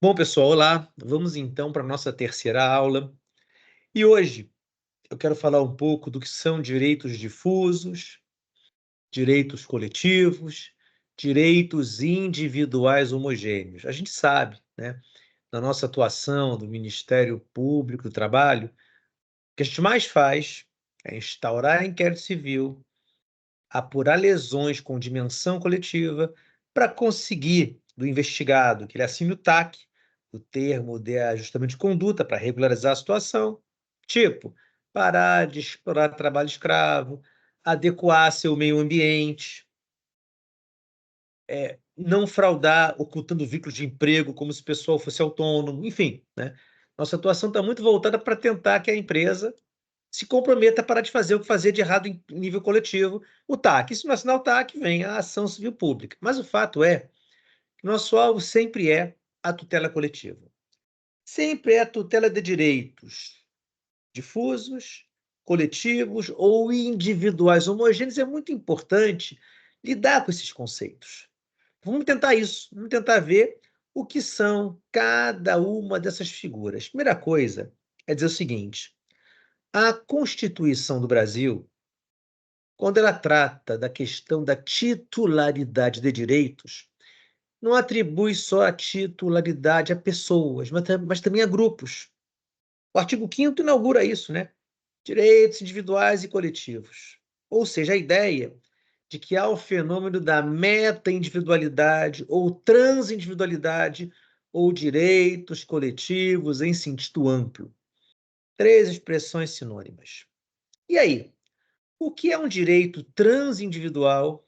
Bom, pessoal, olá. Vamos então para a nossa terceira aula. E hoje eu quero falar um pouco do que são direitos difusos, direitos coletivos, direitos individuais homogêneos. A gente sabe, né, na nossa atuação do Ministério Público do Trabalho, o que a gente mais faz é instaurar inquérito civil, apurar lesões com dimensão coletiva para conseguir do investigado que ele assine o TAC, o termo de ajustamento de conduta para regularizar a situação, tipo, parar de explorar trabalho escravo, adequar seu meio ambiente, não fraudar ocultando vínculos de emprego como se o pessoal fosse autônomo, enfim, né? Nossa atuação está muito voltada para tentar que a empresa se comprometa a parar de fazer o que fazia de errado em nível coletivo, o TAC. E se não assinar o TAC, vem a ação civil pública. Mas o fato é que nosso alvo sempre é a tutela coletiva. Sempre é a tutela de direitos difusos, coletivos ou individuais homogêneos. É muito importante lidar com esses conceitos. Vamos tentar isso, vamos tentar ver o que são cada uma dessas figuras. Primeira coisa é dizer o seguinte: a Constituição do Brasil, quando ela trata da questão da titularidade de direitos, não atribui só a titularidade a pessoas, mas também a grupos. O artigo 5º inaugura isso, né? Direitos individuais e coletivos. Ou seja, a ideia de que há o fenômeno da meta-individualidade ou transindividualidade ou direitos coletivos em sentido amplo. Três expressões sinônimas. E aí? O que é um direito transindividual?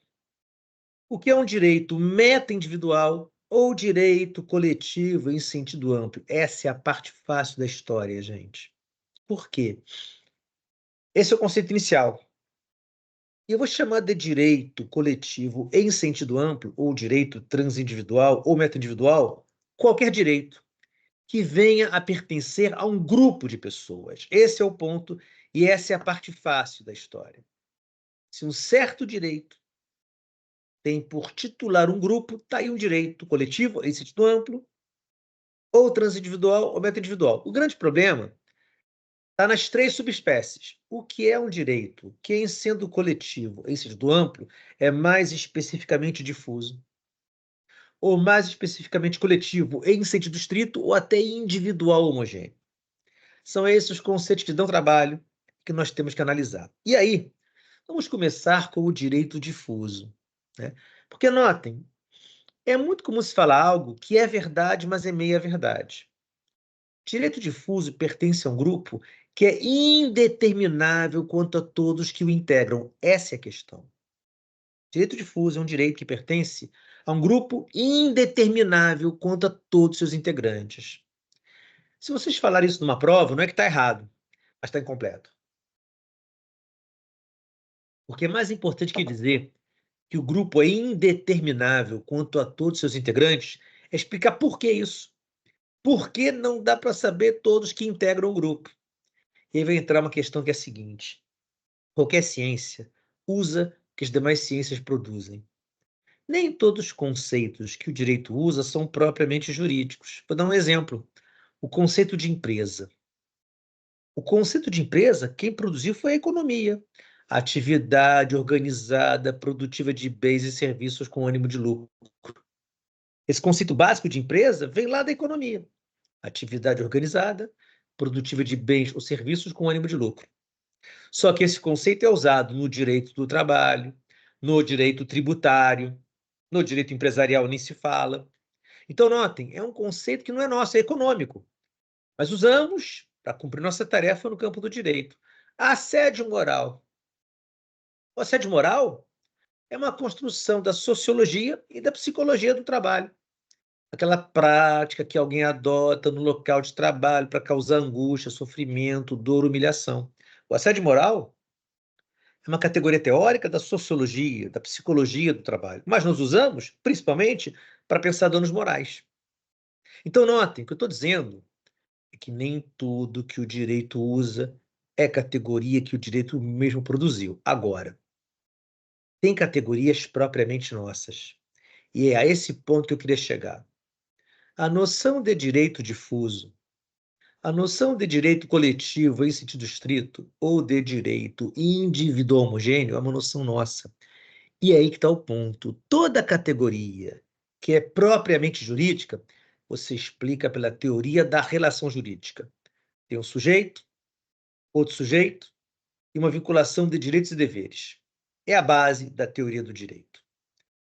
O que é um direito meta-individual ou direito coletivo em sentido amplo? Essa é a parte fácil da história, gente. Por quê? Esse é o conceito inicial. E eu vou chamar de direito coletivo em sentido amplo, ou direito transindividual ou meta-individual, qualquer direito que venha a pertencer a um grupo de pessoas. Esse é o ponto e essa é a parte fácil da história. Se um certo direito tem por titular um grupo, está aí um direito coletivo, em sentido amplo, ou transindividual ou meta-individual. O grande problema está nas três subespécies. O que é um direito que, em sendo coletivo, em sentido amplo, é mais especificamente difuso, ou mais especificamente coletivo, em sentido estrito, ou até individual homogêneo. São esses os conceitos que dão trabalho que nós temos que analisar. E aí, vamos começar com o direito difuso, né? Porque notem, é muito comum se falar algo que é verdade, mas é meia verdade. Direito difuso pertence a um grupo que é indeterminável quanto a todos que o integram. Essa é a questão. Direito difuso é um direito que pertence a um grupo indeterminável quanto a todos seus integrantes. Se vocês falarem isso numa prova, não é que está errado, mas está incompleto. Porque é mais importante que dizer que o grupo é indeterminável quanto a todos seus integrantes é explicar por que isso. Por que não dá para saber todos que integram o grupo? E aí vai entrar uma questão que é a seguinte: qualquer ciência usa o que as demais ciências produzem. Nem todos os conceitos que o direito usa são propriamente jurídicos. Vou dar um exemplo: o conceito de empresa. O conceito de empresa, quem produziu foi a economia. A atividade organizada, produtiva de bens e serviços com ânimo de lucro. Esse conceito básico de empresa vem lá da economia. Atividade organizada, produtiva de bens ou serviços com ânimo de lucro. Só que esse conceito é usado no direito do trabalho, no direito tributário, no direito empresarial nem se fala. Então, notem, é um conceito que não é nosso, é econômico. Mas usamos para cumprir nossa tarefa no campo do direito. Assédio moral. O assédio moral é uma construção da sociologia e da psicologia do trabalho. Aquela prática que alguém adota no local de trabalho para causar angústia, sofrimento, dor, humilhação. O assédio moral é uma categoria teórica da sociologia, da psicologia do trabalho, mas nós usamos, principalmente, para pensar danos morais. Então, notem, o que eu estou dizendo é que nem tudo que o direito usa é categoria que o direito mesmo produziu. Agora, tem categorias propriamente nossas. E é a esse ponto que eu queria chegar. A noção de direito difuso, a noção de direito coletivo em sentido estrito ou de direito individual homogêneo é uma noção nossa. E é aí que está o ponto. Toda categoria que é propriamente jurídica, você explica pela teoria da relação jurídica. Tem um sujeito, outro sujeito e uma vinculação de direitos e deveres. É a base da teoria do direito.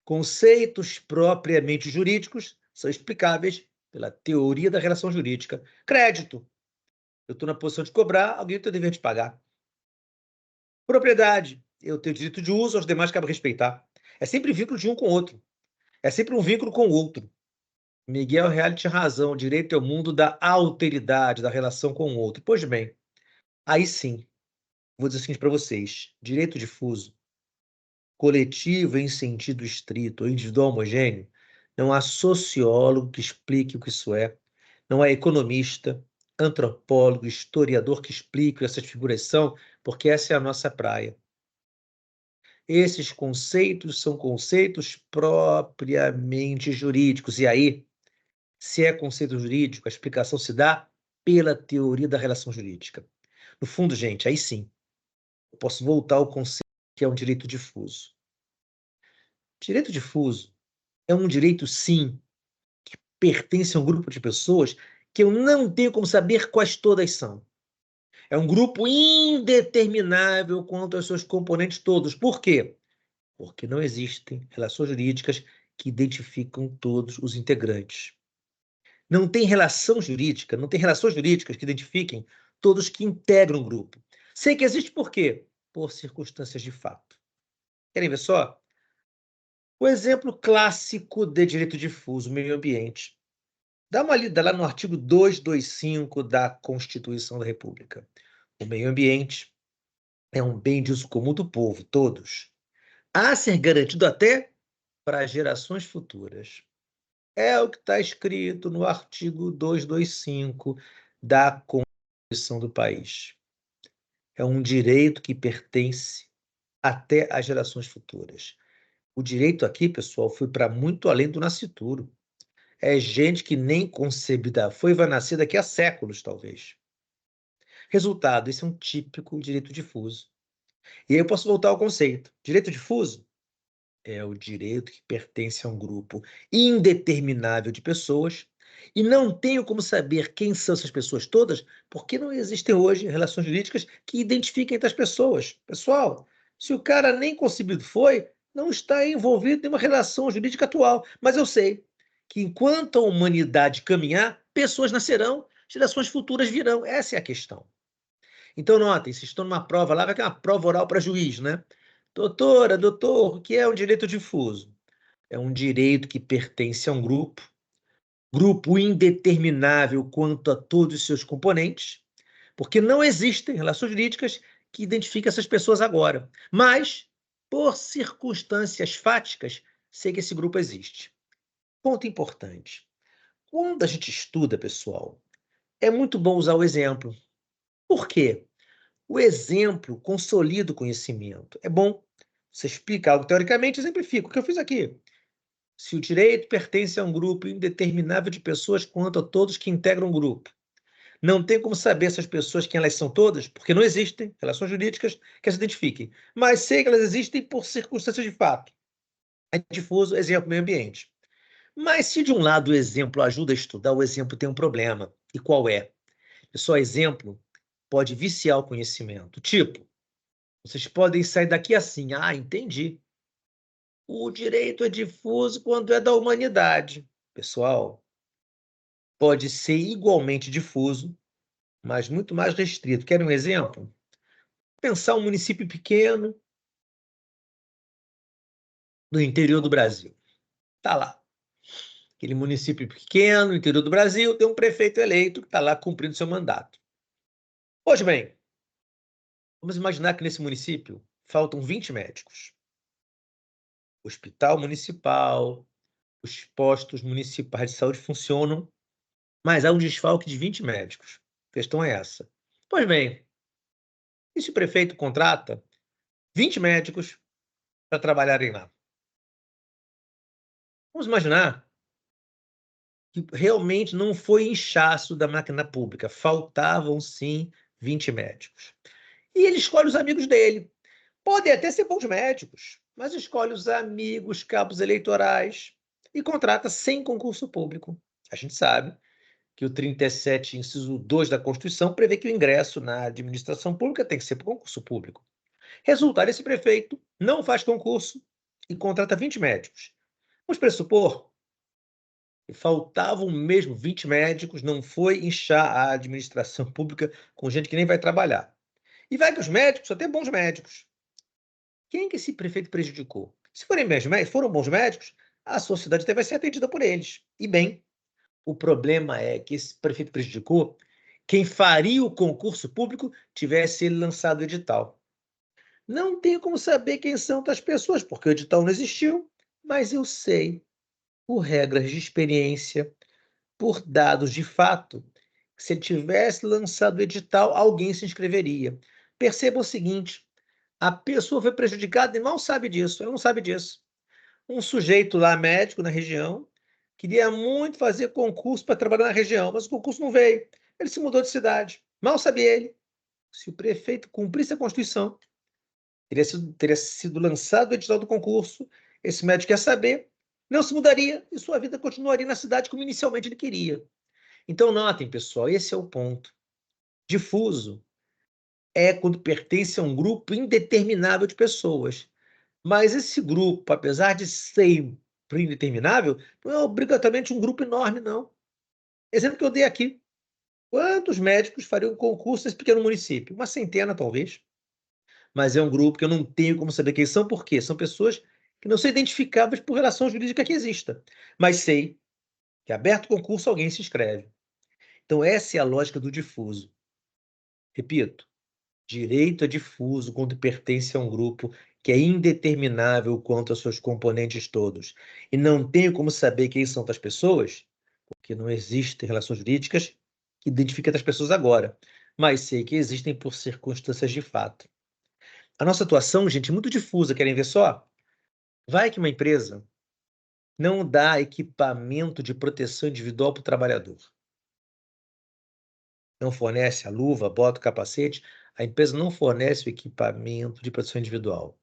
Conceitos propriamente jurídicos são explicáveis pela teoria da relação jurídica. Crédito. Eu estou na posição de cobrar, alguém tem o dever de pagar. Propriedade. Eu tenho direito de uso, aos demais cabe respeitar. É sempre vínculo de um com o outro. É sempre um vínculo com o outro. Miguel Reale tinha razão. O direito é o mundo da alteridade, da relação com o outro. Pois bem, aí sim, vou dizer o seguinte para vocês. Direito difuso, coletivo em sentido estrito, ou individual homogêneo, não há sociólogo que explique o que isso é. Não há economista, antropólogo, historiador que explique o que essas figuras são, porque essa é a nossa praia. Esses conceitos são conceitos propriamente jurídicos. E aí, se é conceito jurídico, a explicação se dá pela teoria da relação jurídica. No fundo, gente, aí sim, eu posso voltar ao conceito que é um direito difuso. Direito difuso é um direito, sim, que pertence a um grupo de pessoas que eu não tenho como saber quais todas são. É um grupo indeterminável quanto aos seus componentes todos. Por quê? Porque não existem relações jurídicas que identificam todos os integrantes. Não tem relação jurídica, não tem relações jurídicas que identifiquem todos que integram o grupo. Sei que existe por quê? Por circunstâncias de fato. Querem ver só? O exemplo clássico de direito difuso, meio ambiente. Dá uma lida lá no artigo 225 da Constituição da República. O meio ambiente é um bem de uso comum do povo, todos, a ser garantido até para gerações futuras. É o que está escrito no artigo 225 da Constituição do país. É um direito que pertence até às gerações futuras. O direito aqui, pessoal, foi para muito além do nascituro. É gente que nem concebida foi, vai nascer daqui a séculos, talvez. Resultado, esse é um típico direito difuso. E aí eu posso voltar ao conceito. Direito difuso é o direito que pertence a um grupo indeterminável de pessoas e não tenho como saber quem são essas pessoas todas, porque não existem hoje relações jurídicas que identifiquem entre as pessoas. Pessoal, se o cara nem concebido foi, não está envolvido em uma relação jurídica atual. Mas eu sei que enquanto a humanidade caminhar, pessoas nascerão, gerações futuras virão. Essa é a questão. Então, notem, se estão numa prova lá, vai ter uma prova oral para juiz, né? Doutora, doutor, o que é um direito difuso? É um direito que pertence a um grupo indeterminável quanto a todos os seus componentes, porque não existem relações jurídicas que identifiquem essas pessoas agora. Mas, por circunstâncias fáticas, sei que esse grupo existe. Ponto importante. Quando a gente estuda, pessoal, é muito bom usar o exemplo. Por quê? O exemplo consolida o conhecimento. É bom. Você explica algo teoricamente, exemplifica. O que eu fiz aqui? Se o direito pertence a um grupo indeterminável de pessoas quanto a todos que integram o grupo. Não tem como saber essas pessoas quem elas são todas, porque não existem relações jurídicas que as identifiquem. Mas sei que elas existem por circunstâncias de fato. É difuso, exemplo, meio ambiente. Mas se de um lado o exemplo ajuda a estudar, o exemplo tem um problema. E qual é? Só exemplo pode viciar o conhecimento. Tipo, vocês podem sair daqui assim, ah, entendi. O direito é difuso quando é da humanidade. Pessoal, pode ser igualmente difuso, mas muito mais restrito. Querem um exemplo? Pensar um município pequeno no interior do Brasil. Tá lá. Aquele município pequeno, no interior do Brasil, tem um prefeito eleito que está lá cumprindo seu mandato. Pois bem, vamos imaginar que nesse município faltam 20 médicos. Hospital municipal, os postos municipais de saúde funcionam, mas há um desfalque de 20 médicos. A questão é essa. Pois bem, e se o prefeito contrata 20 médicos para trabalharem lá? Vamos imaginar que realmente não foi inchaço da máquina pública, faltavam sim 20 médicos. E ele escolhe os amigos dele. Podem até ser bons médicos, mas escolhe os amigos, cabos eleitorais e contrata sem concurso público. A gente sabe que o 37, inciso 2 da Constituição, prevê que o ingresso na administração pública tem que ser por concurso público. Resultado, esse prefeito não faz concurso e contrata 20 médicos. Vamos pressupor que faltavam mesmo 20 médicos, não foi inchar a administração pública com gente que nem vai trabalhar. E vai que os médicos são até bons médicos. Quem que esse prefeito prejudicou? Se foram bons médicos, a sociedade até vai ser atendida por eles. E bem, o problema é que esse prefeito prejudicou quem faria o concurso público tivesse ele lançado o edital. Não tenho como saber quem são tais pessoas, porque o edital não existiu, mas eu sei, por regras de experiência, por dados de fato, que se ele tivesse lançado o edital, alguém se inscreveria. Perceba o seguinte: a pessoa foi prejudicada e mal sabe disso, ela não sabe disso. Um sujeito lá, médico na região, queria muito fazer concurso para trabalhar na região, mas o concurso não veio. Ele se mudou de cidade. Mal sabia ele. Se o prefeito cumprisse a Constituição, teria sido lançado o edital do concurso, esse médico ia saber, não se mudaria e sua vida continuaria na cidade como inicialmente ele queria. Então, notem, pessoal, esse é o ponto. Difuso é quando pertence a um grupo indeterminável de pessoas. Mas esse grupo, apesar de ser indeterminável, não é obrigatoriamente um grupo enorme, não. Exemplo que eu dei aqui. Quantos médicos fariam um concurso nesse pequeno município? Uma centena, talvez. Mas é um grupo que eu não tenho como saber quem são, por quê? São pessoas que não são identificáveis por relação jurídica que exista. Mas sei que, aberto o concurso, alguém se inscreve. Então, essa é a lógica do difuso. Repito, direito é difuso quando pertence a um grupo que é indeterminável quanto aos seus componentes todos. E não tenho como saber quem são tais pessoas, porque não existem relações jurídicas que identifiquem as pessoas agora. Mas sei que existem por circunstâncias de fato. A nossa atuação, gente, é muito difusa. Querem ver só? Vai que uma empresa não dá equipamento de proteção individual para o trabalhador. Não fornece a luva, a bota, o capacete. A empresa não fornece o equipamento de proteção individual.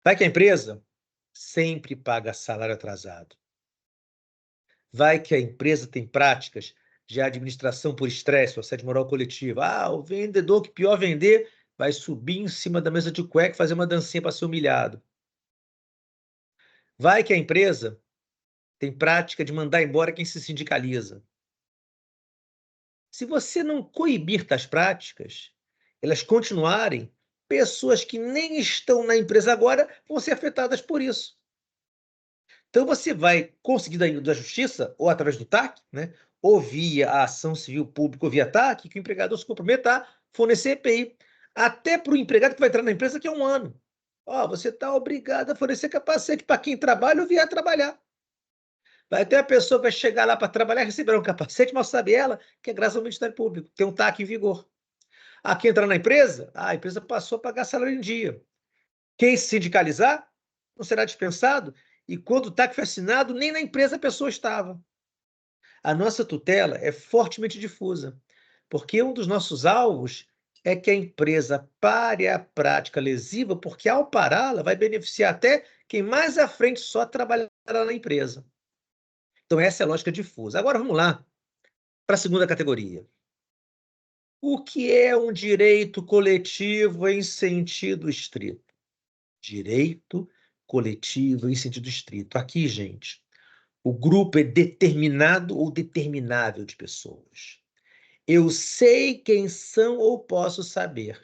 Vai que a empresa sempre paga salário atrasado. Vai que a empresa tem práticas de administração por estresse ou assédio moral coletivo. O vendedor que pior vender vai subir em cima da mesa de cueca e fazer uma dancinha para ser humilhado. Vai que a empresa tem prática de mandar embora quem se sindicaliza. Se você não coibir tais práticas, elas continuarem, pessoas que nem estão na empresa agora vão ser afetadas por isso. Então, você vai conseguir da justiça, ou através do TAC, né, ou via a ação civil pública, ou via TAC, que o empregador se comprometa a fornecer EPI, até para o empregado que vai entrar na empresa daqui a um ano. Você está obrigado a fornecer capacete para quem trabalha ou vier trabalhar. Vai ter a pessoa que vai chegar lá para trabalhar, receber um capacete, mal sabe ela que é graças ao Ministério Público, tem um TAC em vigor. Quem entrar na empresa, a empresa passou a pagar salário em dia. Quem se sindicalizar não será dispensado, e quando o TAC foi assinado, nem na empresa a pessoa estava. A nossa tutela é fortemente difusa, porque um dos nossos alvos é que a empresa pare a prática lesiva, porque ao pará-la vai beneficiar até quem mais à frente só trabalhará na empresa. Então essa é a lógica difusa. Agora vamos lá para a segunda categoria. O que é um direito coletivo em sentido estrito? Direito coletivo em sentido estrito. Aqui, gente, o grupo é determinado ou determinável de pessoas. Eu sei quem são ou posso saber.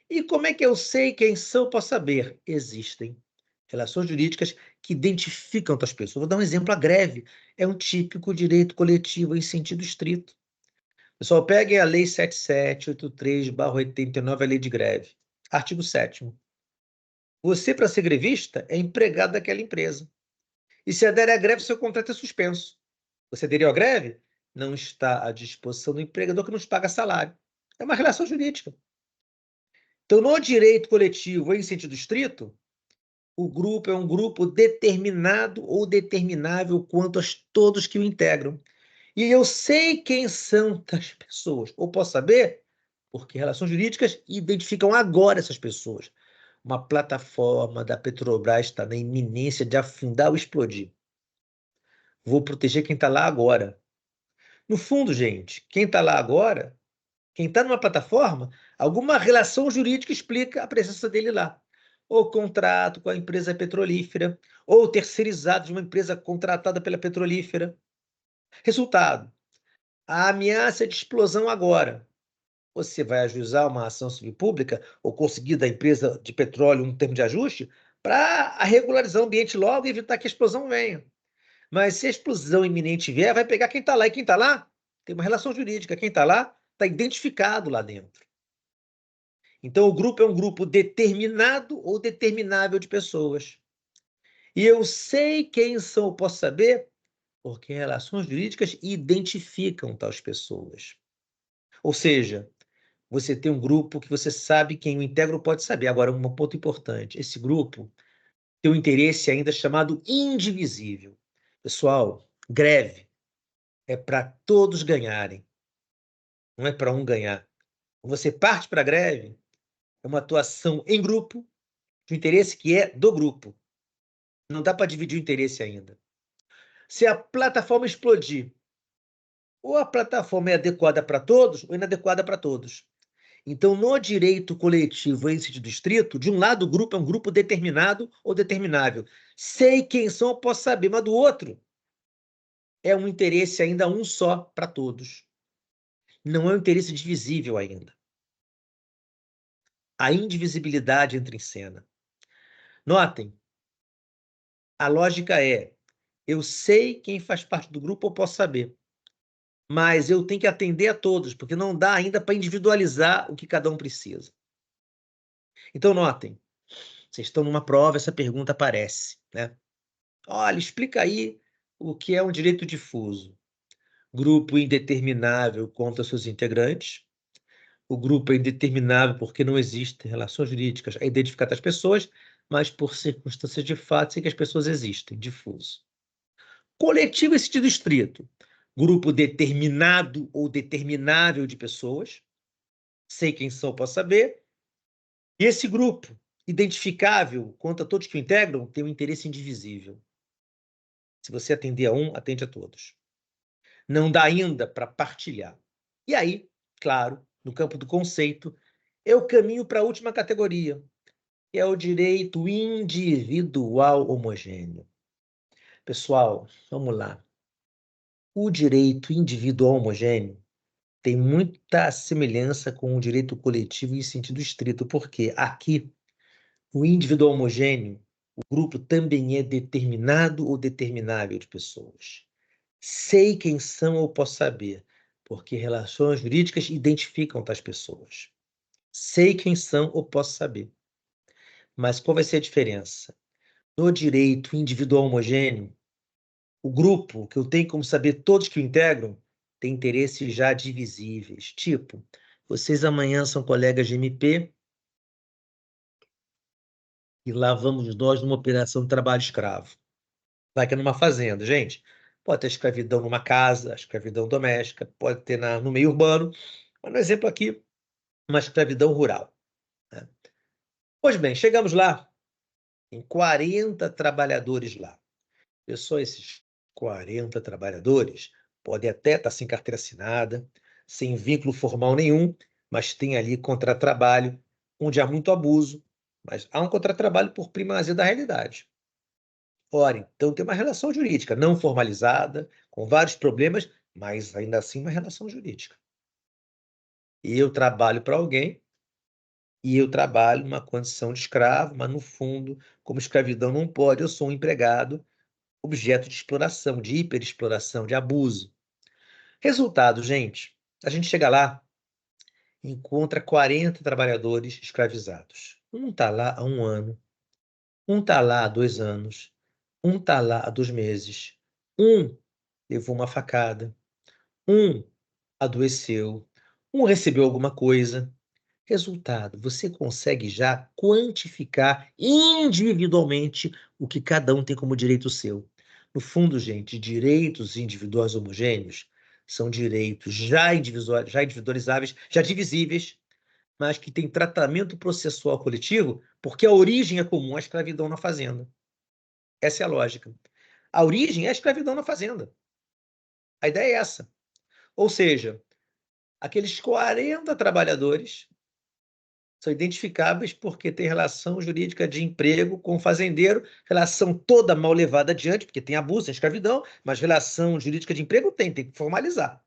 E como é que eu sei quem são ou posso saber? Existem relações jurídicas que identificam as pessoas. Vou dar um exemplo: a greve é um típico direito coletivo em sentido estrito. Pessoal, peguem a Lei 7783/89, a Lei de Greve. Artigo 7º. Você, para ser grevista, é empregado daquela empresa. E se adere à greve, seu contrato é suspenso. Você aderiu à greve? Não está à disposição do empregador que nos paga salário. É uma relação jurídica. Então, no direito coletivo em sentido estrito, O grupo é um grupo determinado ou determinável quanto a todos que o integram. E eu sei quem são as pessoas, ou posso saber, porque relações jurídicas identificam agora essas pessoas. Uma plataforma da Petrobras está na iminência de afundar ou explodir. Vou proteger quem está lá agora. No fundo, gente, quem está lá agora, quem está numa plataforma, alguma relação jurídica explica a presença dele lá. Ou contrato com a empresa petrolífera, ou terceirizado de uma empresa contratada pela petrolífera. Resultado: a ameaça de explosão agora. Você vai ajuizar uma ação civil pública ou conseguir da empresa de petróleo um termo de ajuste para regularizar o ambiente logo e evitar que a explosão venha. Mas se a explosão iminente vier, vai pegar quem está lá. E quem está lá tem uma relação jurídica. Quem está lá está identificado lá dentro. Então, o grupo é um grupo determinado ou determinável de pessoas. E eu sei quem são, eu posso saber, porque relações jurídicas identificam tais pessoas. Ou seja, você tem um grupo que você sabe quem o integra pode saber. Agora, um ponto importante: esse grupo tem um interesse ainda chamado indivisível. Pessoal, greve é para todos ganharem, não é para um ganhar. Você parte para a greve, é uma atuação em grupo, de um interesse que é do grupo. Não dá para dividir o interesse ainda. Se a plataforma explodir, ou a plataforma é adequada para todos, ou inadequada para todos. Então, no direito coletivo em sentido estrito, de um lado o grupo é um grupo determinado ou determinável. Sei quem são, eu posso saber, mas do outro é um interesse ainda um só para todos. Não é um interesse divisível ainda. A indivisibilidade entra em cena. Notem, a lógica é: eu sei quem faz parte do grupo, eu posso saber, mas eu tenho que atender a todos, porque não dá ainda para individualizar o que cada um precisa. Então, notem, vocês estão numa prova, essa pergunta aparece, né? Olha, explica aí o que é um direito difuso. Grupo indeterminável contra seus integrantes. O grupo é indeterminável porque não existem relações jurídicas a identificar as pessoas, mas por circunstâncias de fato, sei que as pessoas existem, difuso. Coletivo em sentido estrito. Grupo determinado ou determinável de pessoas. Sei quem são, posso saber. E esse grupo, identificável quanto a todos que o integram, tem um interesse indivisível. Se você atender a um, atende a todos. Não dá ainda para partilhar. E aí, claro, no campo do conceito, eu caminho para a última categoria, que é o direito individual homogêneo. Pessoal, vamos lá. O direito individual homogêneo tem muita semelhança com o direito coletivo em sentido estrito, porque aqui, o individual homogêneo, o grupo também é determinado ou determinável de pessoas. Sei quem são ou posso saber, porque relações jurídicas identificam tais pessoas. Sei quem são ou posso saber. Mas qual vai ser a diferença? No direito individual homogêneo, o grupo, que eu tenho como saber todos que o integram, tem interesses já divisíveis. Tipo, vocês amanhã são colegas de MP e lá vamos nós numa operação de trabalho escravo. Vai que é numa fazenda, gente. Pode ter escravidão numa casa, escravidão doméstica, pode ter no meio urbano, mas no exemplo aqui, uma escravidão rural, né? Pois bem, chegamos lá, tem 40 trabalhadores lá. Pessoal, esses 40 trabalhadores podem até estar sem carteira assinada, sem vínculo formal nenhum, mas tem ali contratrabalho, onde há muito abuso, mas há um contratrabalho por primazia da realidade. Ora, então tem uma relação jurídica não formalizada, com vários problemas, mas ainda assim uma relação jurídica. E eu trabalho para alguém, e eu trabalho numa condição de escravo, mas no fundo, como escravidão não pode, eu sou um empregado, objeto de exploração, de hiperexploração, de abuso. Resultado, gente, a gente chega lá, encontra 40 trabalhadores escravizados. Um está lá há um ano, um está lá há 2 anos, um está lá há 2 meses, um levou uma facada, um adoeceu, um recebeu alguma coisa, Resultado, você consegue já quantificar individualmente o que cada um tem como direito seu. No fundo, gente, direitos individuais homogêneos são direitos já individualizáveis, já divisíveis, mas que têm tratamento processual coletivo, porque a origem é comum, a escravidão na fazenda. Essa é a lógica. A origem é a escravidão na fazenda. A ideia é essa. Ou seja, aqueles 40 trabalhadores são identificáveis porque tem relação jurídica de emprego com o fazendeiro, relação toda mal levada adiante, porque tem abuso, tem escravidão, mas relação jurídica de emprego tem que formalizar.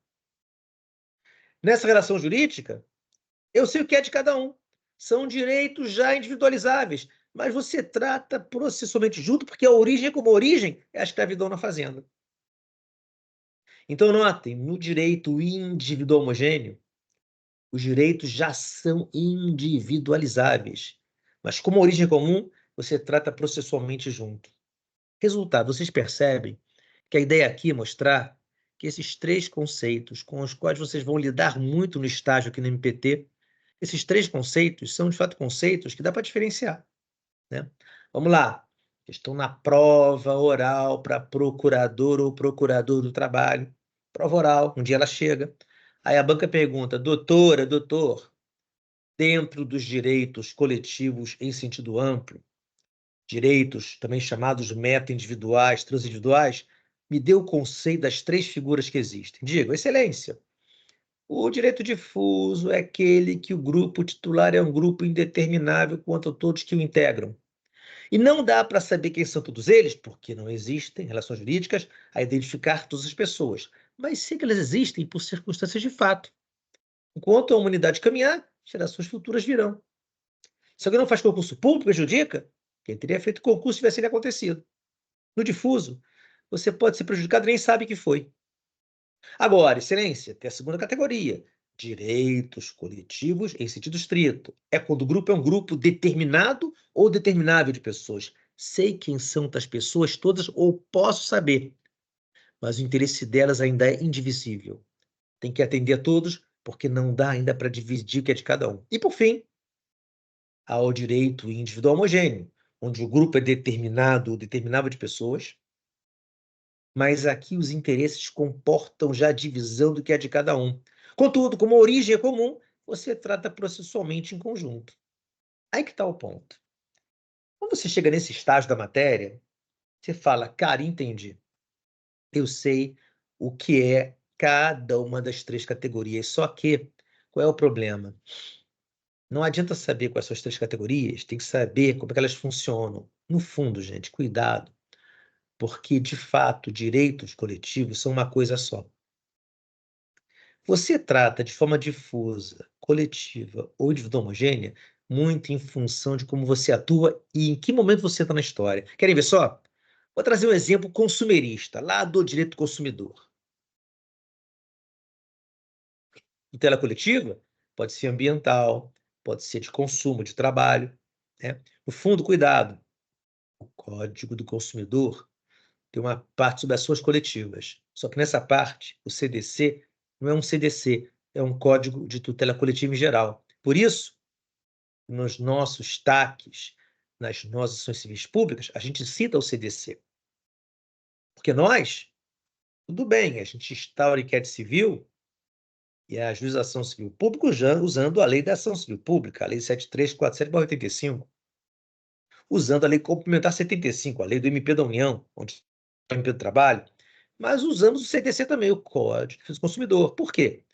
Nessa relação jurídica, eu sei o que é de cada um. São direitos já individualizáveis, mas você trata processualmente junto, porque a origem, como origem, é a escravidão na fazenda. Então, notem, no direito individual homogêneo, os direitos já são individualizáveis, mas como origem comum, você trata processualmente junto. Resultado, vocês percebem que a ideia aqui é mostrar que esses três conceitos com os quais vocês vão lidar muito no estágio aqui no MPT, esses três conceitos são, de fato, conceitos que dá para diferenciar, né? Vamos lá. Questão na prova oral para procurador ou procurador do trabalho. Prova oral, um dia ela chega. Aí a banca pergunta, doutora, doutor, dentro dos direitos coletivos em sentido amplo, direitos também chamados meta-individuais, transindividuais, me dê o conceito das três figuras que existem. Digo, excelência, o direito difuso é aquele que o grupo titular é um grupo indeterminável quanto a todos que o integram. E não dá para saber quem são todos eles, porque não existem relações jurídicas a identificar todas as pessoas. Mas sei que elas existem por circunstâncias de fato. Enquanto a humanidade caminhar, gerações futuras virão. Se alguém não faz concurso público, prejudica quem teria feito concurso se tivesse ele acontecido. No difuso, você pode ser prejudicado e nem sabe que foi. Agora, excelência, tem a segunda categoria, direitos coletivos em sentido estrito. É quando o grupo é um grupo determinado ou determinável de pessoas. Sei quem são as pessoas todas ou posso saber, mas o interesse delas ainda é indivisível. Tem que atender a todos, porque não dá ainda para dividir o que é de cada um. E, por fim, há o direito individual homogêneo, onde o grupo é determinado ou determinável de pessoas, mas aqui os interesses comportam já a divisão do que é de cada um. Contudo, como a origem é comum, você trata processualmente em conjunto. Aí que está o ponto. Quando você chega nesse estágio da matéria, você fala, cara, entendi. Eu sei o que é cada uma das três categorias, só que qual é o problema? Não adianta saber quais são as três categorias, tem que saber como é que elas funcionam. No fundo, gente, cuidado, porque, de fato, direitos coletivos são uma coisa só. Você trata de forma difusa, coletiva ou individual homogênea muito em função de como você atua e em que momento você está na história. Querem ver só? Vou trazer um exemplo consumerista, lá do direito do consumidor. Tutela coletiva pode ser ambiental, pode ser de consumo, de trabalho, né? No fundo, cuidado, o Código do Consumidor tem uma parte sobre ações coletivas. Só que nessa parte, o CDC não é um CDC, é um Código de Tutela Coletiva em geral. Por isso, nos nossos TACs, nas nossas ações civis públicas, a gente cita o CDC. Porque nós, tudo bem, a gente instaura inquérito civil e a ajuização civil pública usando a lei da ação civil pública, a lei 7347/85, usando a lei complementar 75, a lei do MP da União, onde é o MP do Trabalho, mas usamos o CDC também, o Código de Defesa do Consumidor. Por quê?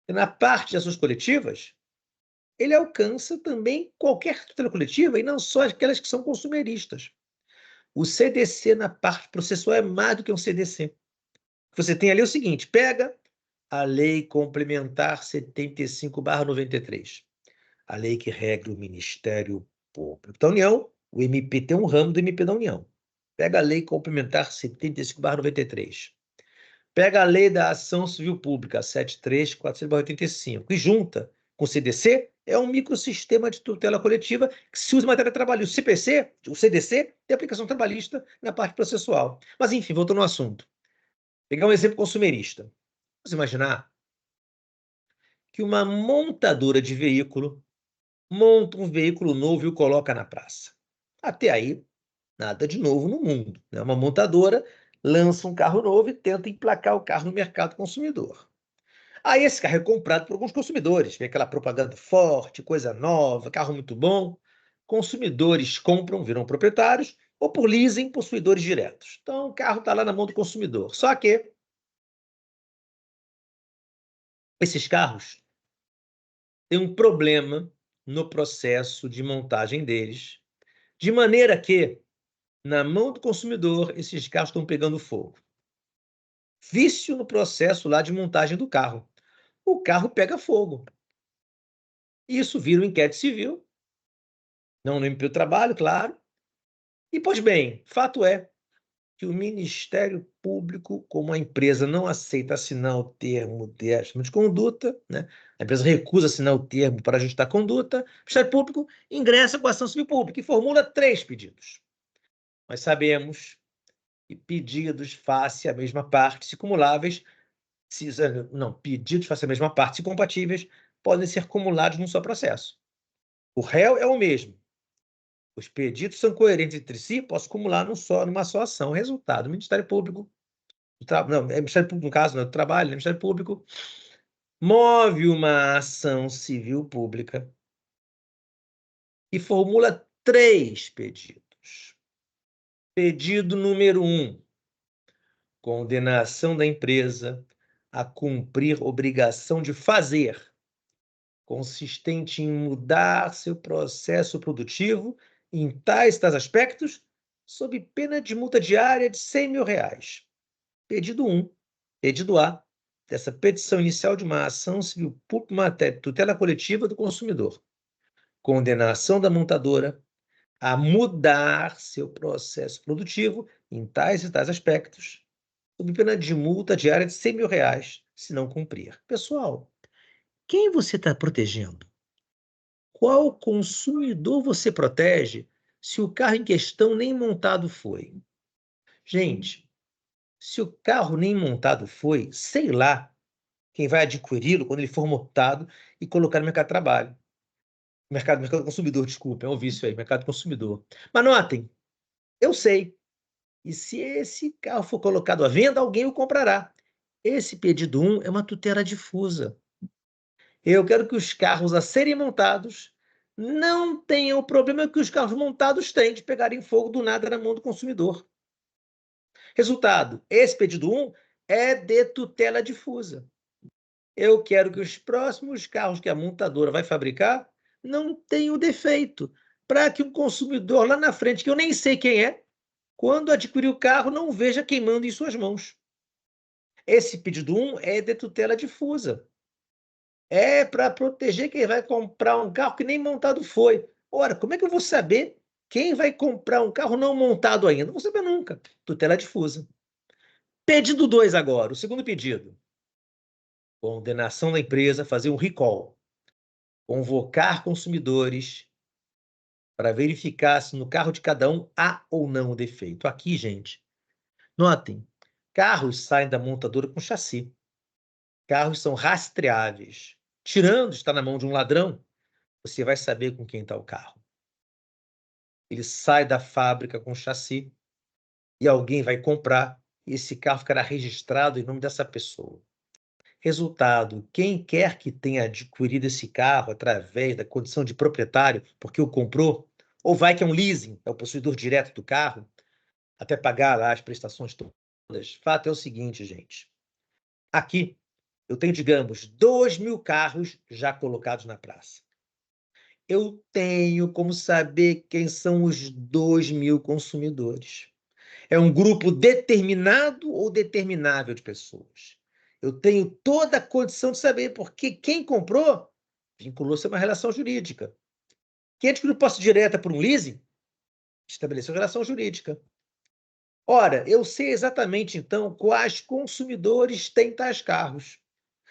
Porque na parte de ações coletivas, ele alcança também qualquer tutela coletiva e não só aquelas que são consumeristas. O CDC na parte processual é mais do que um CDC. Você tem ali o seguinte, pega a Lei Complementar 75/93, a lei que regra o Ministério Público da União, o MP tem um ramo do MP da União. Pega a Lei Complementar 75/93. Pega a Lei da Ação Civil Pública 73.485 e junta com o CDC, é um microsistema de tutela coletiva que se usa em matéria trabalhista. O CPC, o CDC, tem aplicação trabalhista na parte processual. Mas, enfim, voltando ao assunto. Pegar um exemplo consumerista. Vamos imaginar que uma montadora de veículo monta um veículo novo e o coloca na praça. Até aí, nada de novo no mundo, né? Uma montadora lança um carro novo e tenta emplacar o carro no mercado consumidor. Aí esse carro é comprado por alguns consumidores, vê aquela propaganda forte, coisa nova, carro muito bom. Consumidores compram, viram proprietários, ou por leasing, possuidores diretos. Então o carro está lá na mão do consumidor. Só que esses carros têm um problema no processo de montagem deles, de maneira que, na mão do consumidor, esses carros estão pegando fogo. Vício no processo lá de montagem do carro. O carro pega fogo. Isso vira um inquérito civil, não no MP do Trabalho, claro. E, pois bem, fato é que o Ministério Público, como a empresa não aceita assinar o termo de ajustamento de conduta, né? A empresa recusa assinar o termo para ajustar a conduta, o Ministério Público ingressa com a ação civil pública e formula 3 pedidos. Nós sabemos que pedidos face à mesma parte, se cumuláveis, pedidos face à mesma parte, se compatíveis, podem ser cumulados num só processo. O réu é o mesmo. Os pedidos são coerentes entre si, posso acumular numa só ação. Resultado, o Ministério Público, é Ministério Público, no caso, não é do Trabalho, é o Ministério Público, move uma ação civil pública e formula 3 pedidos. Pedido número 1, condenação da empresa a cumprir obrigação de fazer, consistente em mudar seu processo produtivo em tais aspectos, sob pena de multa diária de R$ 100.000. Pedido 1. Pedido A, dessa petição inicial de uma ação civil pública, matéria de tutela coletiva do consumidor. Condenação da montadora a mudar seu processo produtivo em tais e tais aspectos, sob pena de multa diária de R$ 100.000, se não cumprir. Pessoal, quem você está protegendo? Qual consumidor você protege se o carro em questão nem montado foi? Gente, se o carro nem montado foi, sei lá quem vai adquiri-lo quando ele for montado e colocar no mercado de trabalho. Mercado consumidor, desculpa, é um vício aí, mercado consumidor. Mas notem, eu sei. E se esse carro for colocado à venda, alguém o comprará. Esse pedido 1 é uma tutela difusa. Eu quero que os carros a serem montados não tenham o problema que os carros montados têm de pegarem fogo do nada na mão do consumidor. Resultado, esse pedido 1 é de tutela difusa. Eu quero que os próximos carros que a montadora vai fabricar não tenham defeito, para que um consumidor lá na frente, que eu nem sei quem é, quando adquirir o carro, não veja queimando em suas mãos. Esse pedido 1 é de tutela difusa. É para proteger quem vai comprar um carro que nem montado foi. Ora, como é que eu vou saber quem vai comprar um carro não montado ainda? Não vou saber nunca. Tutela difusa. Pedido 2 agora, o segundo pedido. Condenação da empresa a fazer um recall. Convocar consumidores para verificar se no carro de cada um há ou não o defeito. Aqui, gente, notem, carros saem da montadora com chassi. Carros são rastreáveis. Tirando está na mão de um ladrão, você vai saber com quem está o carro. Ele sai da fábrica com chassi e alguém vai comprar e esse carro ficará registrado em nome dessa pessoa. Resultado, quem quer que tenha adquirido esse carro através da condição de proprietário, porque o comprou, ou vai que é um leasing, é o possuidor direto do carro, até pagar lá as prestações todas. Fato é o seguinte, gente. Aqui, eu tenho, digamos, 2.000 carros já colocados na praça. Eu tenho como saber quem são os 2.000 consumidores. É um grupo determinado ou determinável de pessoas. Eu tenho toda a condição de saber, porque quem comprou vinculou-se a uma relação jurídica. Quem adquiriu posse direta por um leasing estabeleceu relação jurídica. Ora, eu sei exatamente, então, quais consumidores têm tais carros.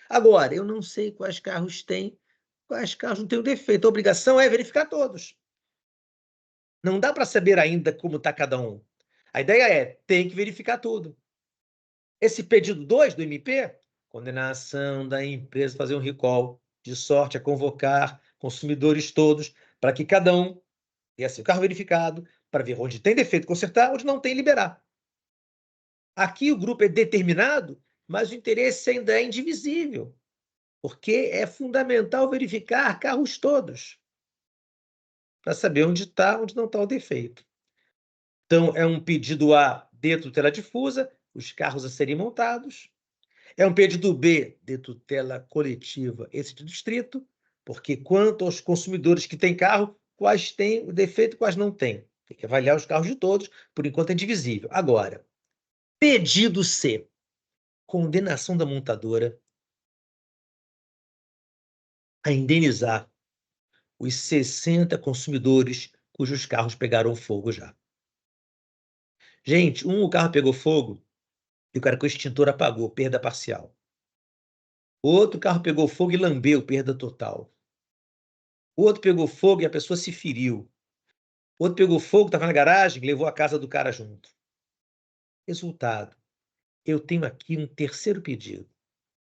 Agora, eu não sei quais carros têm, quais carros não têm o defeito. A obrigação é verificar todos. Não dá para saber ainda como está cada um. A ideia é, tem que verificar tudo. Esse pedido 2 do MP, condenação da empresa a fazer um recall, de sorte a convocar consumidores todos, para que cada um tenha seu carro verificado, para ver onde tem defeito, consertar, onde não tem, liberar. Aqui o grupo é determinado, mas o interesse ainda é indivisível, porque é fundamental verificar carros todos, para saber onde está, onde não está o defeito. Então, é um pedido A de tutela difusa, os carros a serem montados. É um pedido B de tutela coletiva, esse de distrito, porque quanto aos consumidores que têm carro, quais têm o defeito e quais não têm. Tem que avaliar os carros de todos, por enquanto é indivisível. Agora, pedido C, condenação da montadora a indenizar os 60 consumidores cujos carros pegaram fogo já. Gente, o carro pegou fogo e o cara com o extintor apagou, perda parcial. O outro carro pegou fogo e lambeu, perda total. O outro pegou fogo e a pessoa se feriu. O outro pegou fogo, estava na garagem, levou a casa do cara junto. Resultado, eu tenho aqui um terceiro pedido.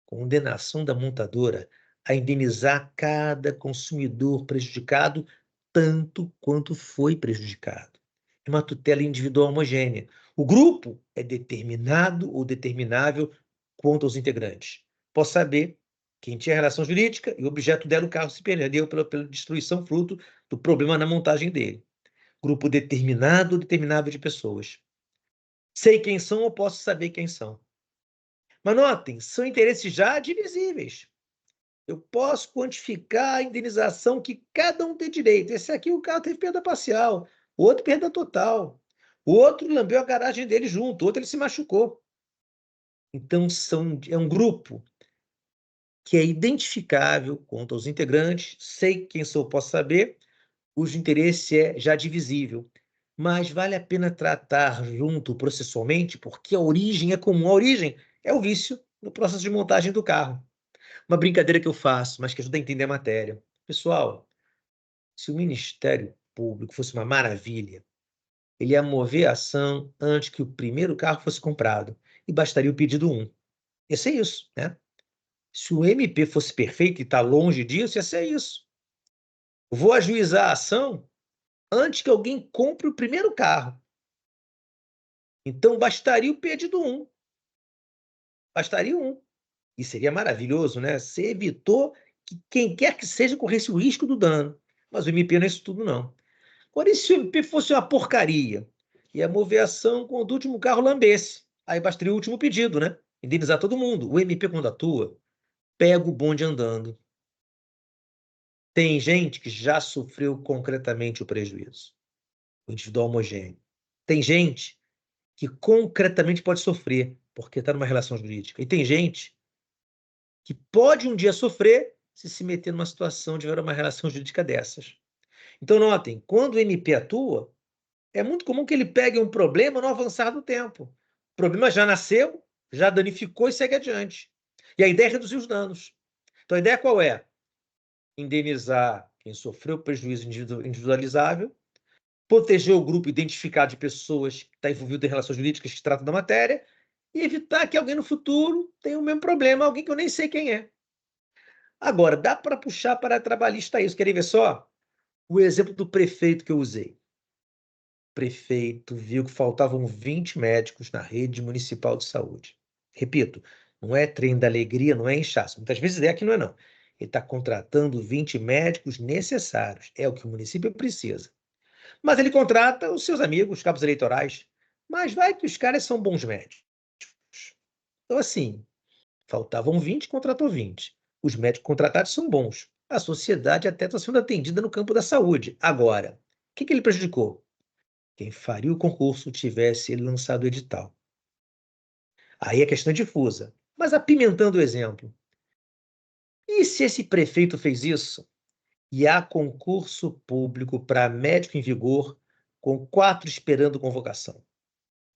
Condenação da montadora a indenizar cada consumidor prejudicado tanto quanto foi prejudicado. É uma tutela individual homogênea. O grupo é determinado ou determinável quanto aos integrantes. Posso saber quem tinha relação jurídica e o objeto dela, o carro se perdeu pela destruição fruto do problema na montagem dele. Grupo determinado ou determinável de pessoas. Sei quem são ou posso saber quem são. Mas notem, são interesses já divisíveis. Eu posso quantificar a indenização que cada um tem direito. Esse aqui, o carro teve perda parcial, o outro perda total. O outro lambeu a garagem dele junto, o outro ele se machucou. Então, é um grupo que é identificável quanto aos integrantes, sei quem sou, posso saber, cujo interesse é já divisível. Mas vale a pena tratar junto processualmente, porque a origem é comum. A origem é o vício no processo de montagem do carro. Uma brincadeira que eu faço, mas que ajuda a entender a matéria. Pessoal, se o Ministério Público fosse uma maravilha, ele ia mover a ação antes que o primeiro carro fosse comprado, e bastaria o pedido 1. Ia ser isso, né? Se o MP fosse perfeito e está longe disso, ia ser isso. Eu vou ajuizar a ação antes que alguém compre o primeiro carro. Então, bastaria o pedido 1. Bastaria 1. E seria maravilhoso, né? Você evitou que quem quer que seja corresse o risco do dano. Mas o MP não é isso tudo, não. Agora, e se o MP fosse uma porcaria? E a mover a ação quando o último carro lambesse? Aí bastaria o último pedido, né? Indenizar todo mundo. O MP, quando atua, pega o bonde andando. Tem gente que já sofreu concretamente o prejuízo. O individual homogêneo. Tem gente que concretamente pode sofrer, porque está numa relação jurídica. E tem gente que pode um dia sofrer se meter numa situação de ver uma relação jurídica dessas. Então, notem, quando o MP atua, é muito comum que ele pegue um problema no avançar do tempo. O problema já nasceu, já danificou e segue adiante. E a ideia é reduzir os danos. Então, a ideia qual é? Indenizar quem sofreu prejuízo individualizável, proteger o grupo identificado de pessoas que está envolvido em relações jurídicas que tratam da matéria e evitar que alguém no futuro tenha o mesmo problema, alguém que eu nem sei quem é. Agora, dá para puxar para trabalhista isso. Querem ver só? O exemplo do prefeito que eu usei. O prefeito viu que faltavam 20 médicos na rede municipal de saúde. Repito, não é trem da alegria, não é inchaço. Muitas vezes é que não é, não. Ele está contratando 20 médicos necessários. É o que o município precisa. Mas ele contrata os seus amigos, os cabos eleitorais. Mas vai que os caras são bons médicos. Então, assim, faltavam 20, contratou 20. Os médicos contratados são bons. A sociedade até está sendo atendida no campo da saúde. Agora, o que ele prejudicou? Quem faria o concurso tivesse ele lançado o edital. Aí a questão é difusa. Mas apimentando o exemplo. E se esse prefeito fez isso e há concurso público para médico em vigor com 4 esperando convocação?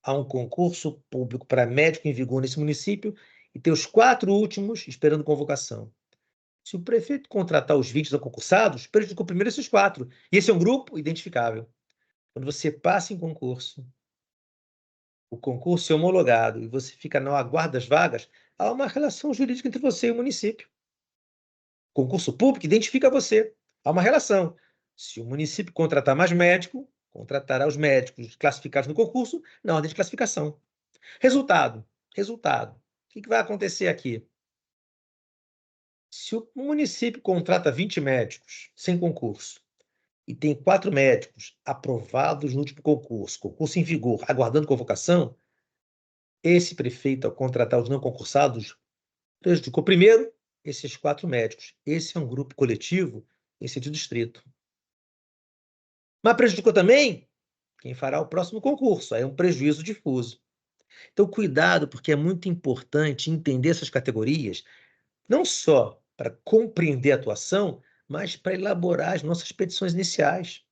Há um concurso público para médico em vigor nesse município e tem os 4 últimos esperando convocação. Se o prefeito contratar os 20 não concursados, prejudicou primeiro esses 4. E esse é um grupo identificável. Quando você passa em concurso, o concurso é homologado e você fica no aguardo das vagas, há uma relação jurídica entre você e o município. O concurso público identifica você. Há uma relação. Se o município contratar mais médico, contratará os médicos classificados no concurso na ordem de classificação. Resultado. O que vai acontecer aqui? Se o município contrata 20 médicos sem concurso e tem 4 médicos aprovados no último concurso em vigor, aguardando convocação, esse prefeito, ao contratar os não concursados, prejudicou primeiro esses 4 médicos. Esse é um grupo coletivo em sentido estrito. Mas prejudicou também quem fará o próximo concurso. Aí é um prejuízo difuso. Então, cuidado, porque é muito importante entender essas categorias, não só para compreender a atuação, mas para elaborar as nossas petições iniciais.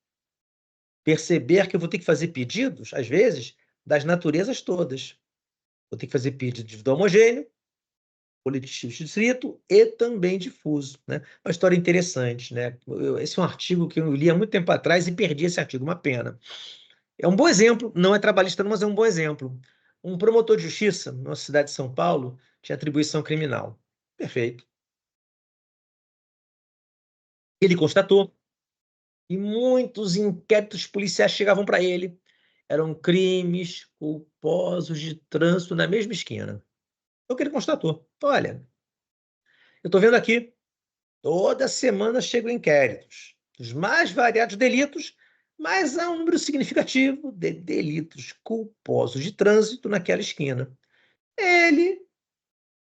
Perceber que eu vou ter que fazer pedidos, às vezes, das naturezas todas. Vou ter que fazer pedido individual homogêneo, coletivo de distrito e também difuso, né? Uma história interessante, né? Esse é um artigo que eu li há muito tempo atrás e perdi esse artigo, uma pena. É um bom exemplo, não é trabalhista, mas é um bom exemplo. Um promotor de justiça, na nossa cidade de São Paulo, tinha atribuição criminal. Perfeito. Ele constatou, e muitos inquéritos policiais chegavam para ele. Eram crimes culposos de trânsito na mesma esquina. Foi o que ele constatou. Olha, eu estou vendo aqui, toda semana chegam inquéritos dos mais variados delitos, mas há um número significativo de delitos culposos de trânsito naquela esquina. Ele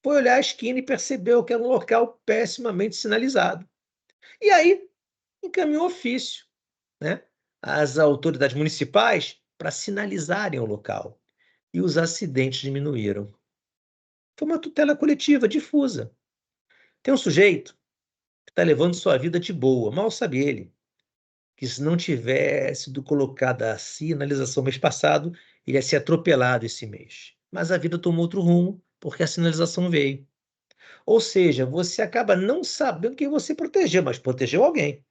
foi olhar a esquina e percebeu que era um local pessimamente sinalizado. E aí encaminhou ofício, né, às autoridades municipais para sinalizarem o local. E os acidentes diminuíram. Foi uma tutela coletiva difusa. Tem um sujeito que está levando sua vida de boa, mal sabe ele que se não tivesse sido colocada a sinalização mês passado, ele ia ser atropelado esse mês. Mas a vida tomou outro rumo porque a sinalização veio. Ou seja, você acaba não sabendo quem você protegeu, mas protegeu alguém.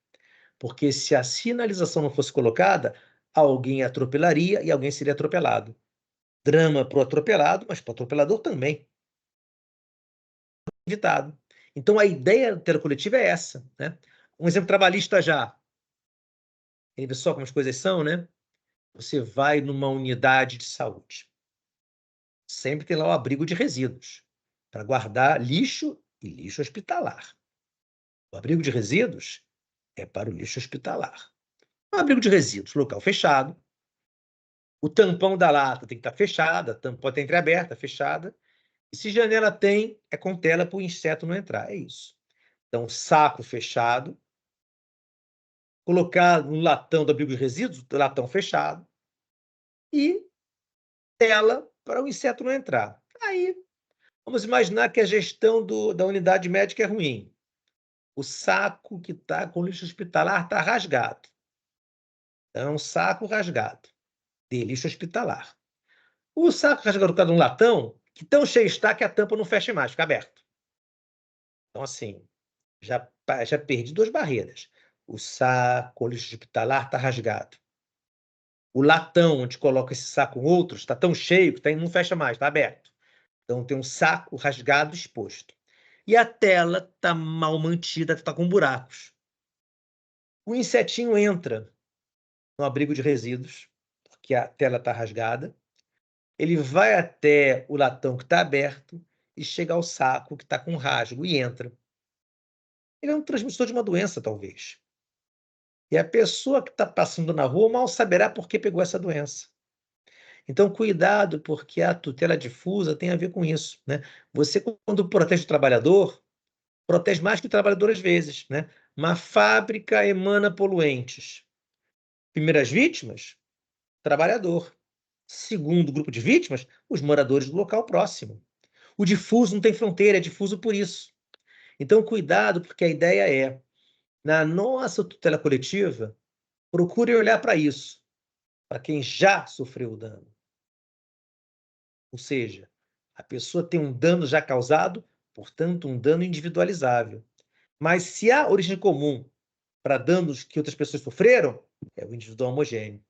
Porque se a sinalização não fosse colocada, alguém atropelaria e alguém seria atropelado. Drama para o atropelado, mas para o atropelador também. Evitado. Então a ideia da coletiva é essa, né? Um exemplo trabalhista já. Ele vê só como as coisas são, né? Você vai numa unidade de saúde. Sempre tem lá o abrigo de resíduos para guardar lixo e lixo hospitalar. O abrigo de resíduos é para o lixo hospitalar. O abrigo de resíduos, local fechado. O tampão da lata tem que estar fechada, a tampa pode estar entreaberta, fechada. E se janela tem, é com tela para o inseto não entrar. É isso. Então, saco fechado, colocar no latão do abrigo de resíduos, latão fechado, e tela para o inseto não entrar. Aí, vamos imaginar que a gestão da unidade médica é ruim. O saco que está com lixo hospitalar está rasgado. Então, é um saco rasgado de lixo hospitalar. O saco rasgado está num latão que tão cheio está que a tampa não fecha mais, fica aberto. Então, assim, já perdi 2 barreiras. O saco, o lixo hospitalar está rasgado. O latão onde coloca esse saco com outros está tão cheio que não fecha mais, está aberto. Então tem um saco rasgado exposto. E a tela está mal mantida, está com buracos. O insetinho entra no abrigo de resíduos, porque a tela está rasgada. Ele vai até o latão que está aberto e chega ao saco que está com rasgo e entra. Ele é um transmissor de uma doença, talvez. E a pessoa que está passando na rua mal saberá por que pegou essa doença. Então, cuidado, porque a tutela difusa tem a ver com isso, né? Você, quando protege o trabalhador, protege mais que o trabalhador às vezes, né? Uma fábrica emana poluentes. Primeiras vítimas, trabalhador. Segundo grupo de vítimas, os moradores do local próximo. O difuso não tem fronteira, é difuso por isso. Então, cuidado, porque a ideia é, na nossa tutela coletiva, procure olhar para isso, para quem já sofreu o dano. Ou seja, a pessoa tem um dano já causado, portanto, um dano individualizável. Mas se há origem comum para danos que outras pessoas sofreram, é o individual homogêneo.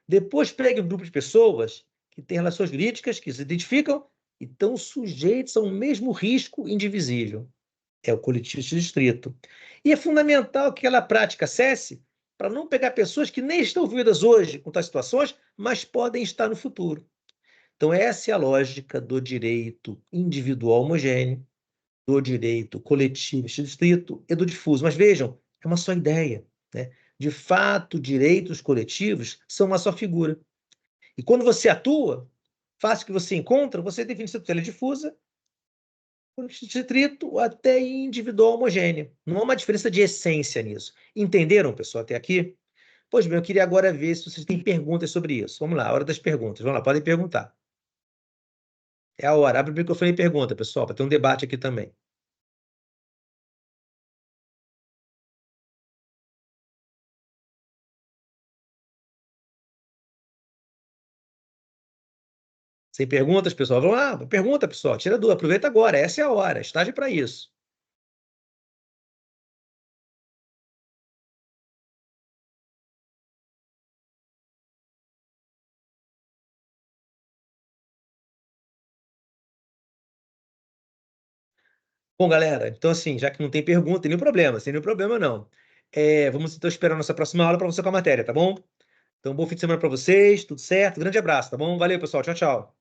Depois pegue um grupo de pessoas que têm relações jurídicas, que se identificam e estão sujeitos ao mesmo risco indivisível. É o coletivo de distrito. E é fundamental que ela prática cesse para não pegar pessoas que nem estão envolvidas hoje com tais situações, mas podem estar no futuro. Então, essa é a lógica do direito individual homogêneo, do direito coletivo distrito e do difuso. Mas vejam, é uma só ideia, né? De fato, direitos coletivos são uma só figura. E quando você atua, faz o que você encontra, você define se a tutela é difusa, distrito até individual homogêneo. Não há uma diferença de essência nisso. Entenderam, pessoal, até aqui? Pois bem, eu queria agora ver se vocês têm perguntas sobre isso. Vamos lá, hora das perguntas. Vamos lá, podem perguntar. É a hora. Abre o microfone e pergunta, pessoal, para ter um debate aqui também. Sem perguntas, pessoal? Vamos lá, pergunta, pessoal. Tira dúvida, aproveita agora. Essa é a hora, estágio para isso. Bom, galera, então assim, já que não tem pergunta, tem nenhum problema, sem nenhum problema não. Vamos então esperar a nossa próxima aula para você com a matéria, tá bom? Então, bom fim de semana para vocês, tudo certo? Grande abraço, tá bom? Valeu, pessoal. Tchau, tchau.